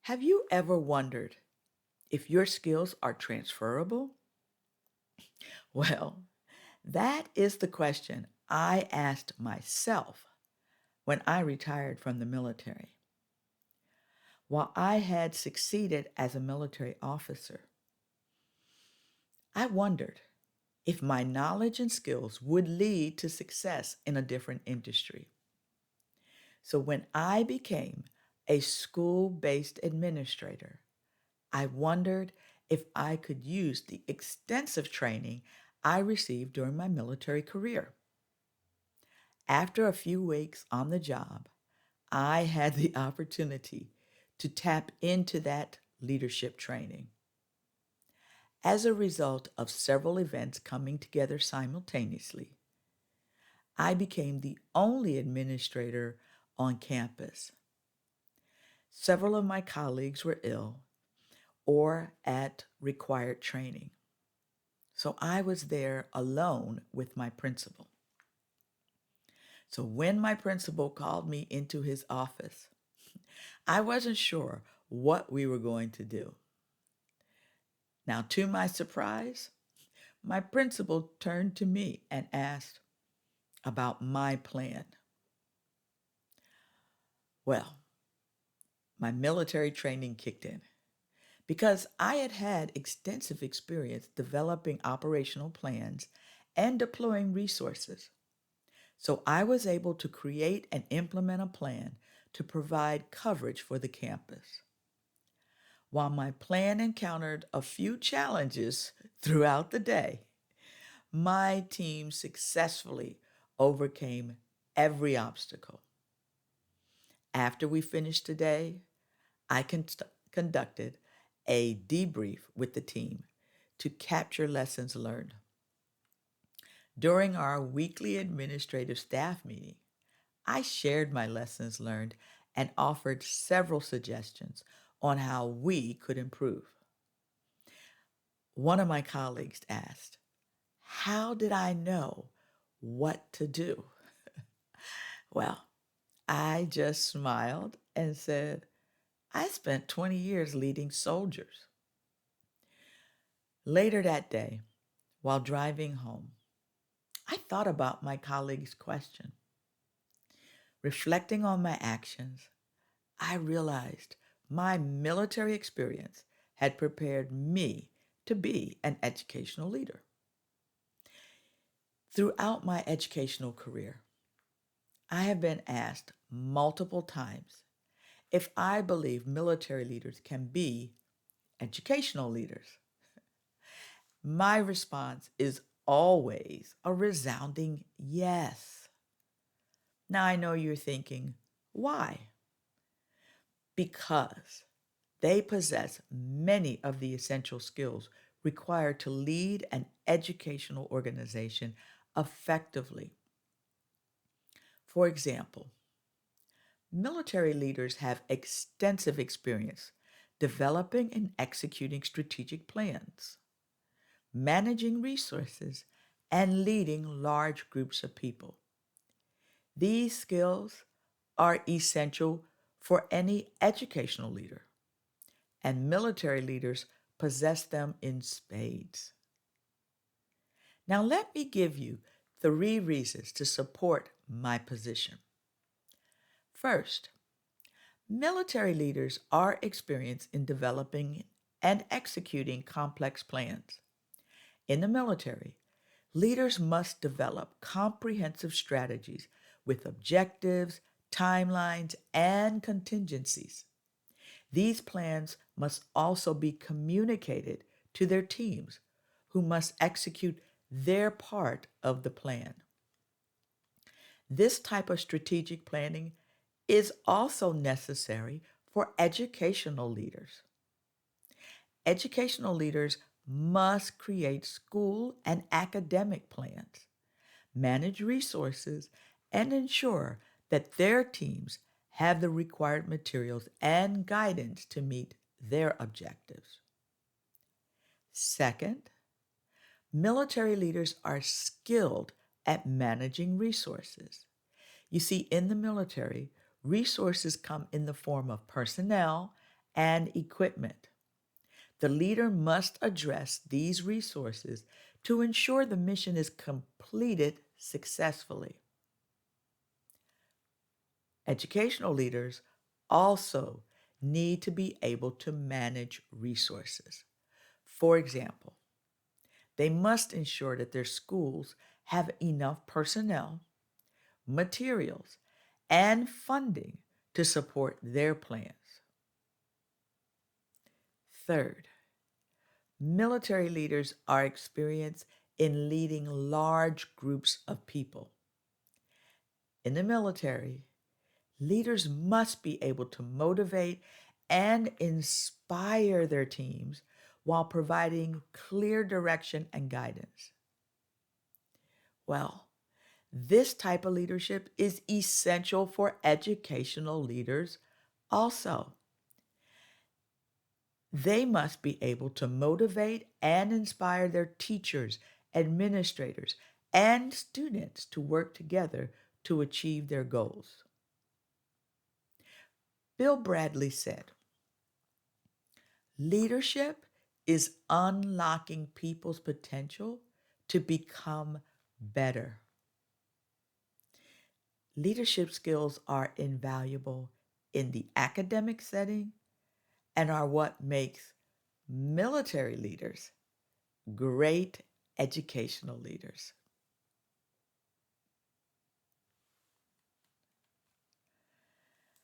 Have you ever wondered if your skills are transferable? Well, that is the question I asked myself when I retired from the military. While I had succeeded as a military officer, I wondered if my knowledge and skills would lead to success in a different industry. So when I became a school based administrator, I wondered if I could use the extensive training I received during my military career. After a few weeks on the job, I had the opportunity to tap into that leadership training. As a result of several events coming together simultaneously, I became the only administrator on campus. Several of my colleagues were ill or at required training. So I was there alone with my principal. So when my principal called me into his office, I wasn't sure what we were going to do. Now, to my surprise, my principal turned to me and asked about my plan. Well, my military training kicked in because I had had extensive experience developing operational plans and deploying resources. So I was able to create and implement a plan to provide coverage for the campus. While my plan encountered a few challenges throughout the day, my team successfully overcame every obstacle. After we finished the day, I conducted a debrief with the team to capture lessons learned. During our weekly administrative staff meeting, I shared my lessons learned and offered several suggestions on how we could improve. One of my colleagues asked, how did I know what to do? Well, I just smiled and said, I spent 20 years leading soldiers. Later that day, while driving home, I thought about my colleague's question. Reflecting on my actions, I realized my military experience had prepared me to be an educational leader. Throughout my educational career, I have been asked multiple times if I believe military leaders can be educational leaders. My response is always a resounding yes. Now I know you're thinking, why? Because they possess many of the essential skills required to lead an educational organization effectively. For example, military leaders have extensive experience developing and executing strategic plans, managing resources, and leading large groups of people. These skills are essential for any educational leader, and military leaders possess them in spades. Now, let me give you 3 reasons to support my position. First, military leaders are experienced in developing and executing complex plans. In the military, leaders must develop comprehensive strategies with objectives, timelines, and contingencies. These plans must also be communicated to their teams, who must execute their part of the plan. This type of strategic planning is also necessary for educational leaders. Educational leaders must create school and academic plans, manage resources, and ensure that their teams have the required materials and guidance to meet their objectives. Second, military leaders are skilled at managing resources. You see, in the military, resources come in the form of personnel and equipment. The leader must address these resources to ensure the mission is completed successfully. Educational leaders also need to be able to manage resources. For example, they must ensure that their schools have enough personnel, materials, and funding to support their plans. Third, military leaders are experienced in leading large groups of people. In the military, leaders must be able to motivate and inspire their teams while providing clear direction and guidance. Well, this type of leadership is essential for educational leaders also. They must be able to motivate and inspire their teachers, administrators, and students to work together to achieve their goals. Bill Bradley said, leadership is unlocking people's potential to become better. Leadership skills are invaluable in the academic setting and are what makes military leaders great educational leaders.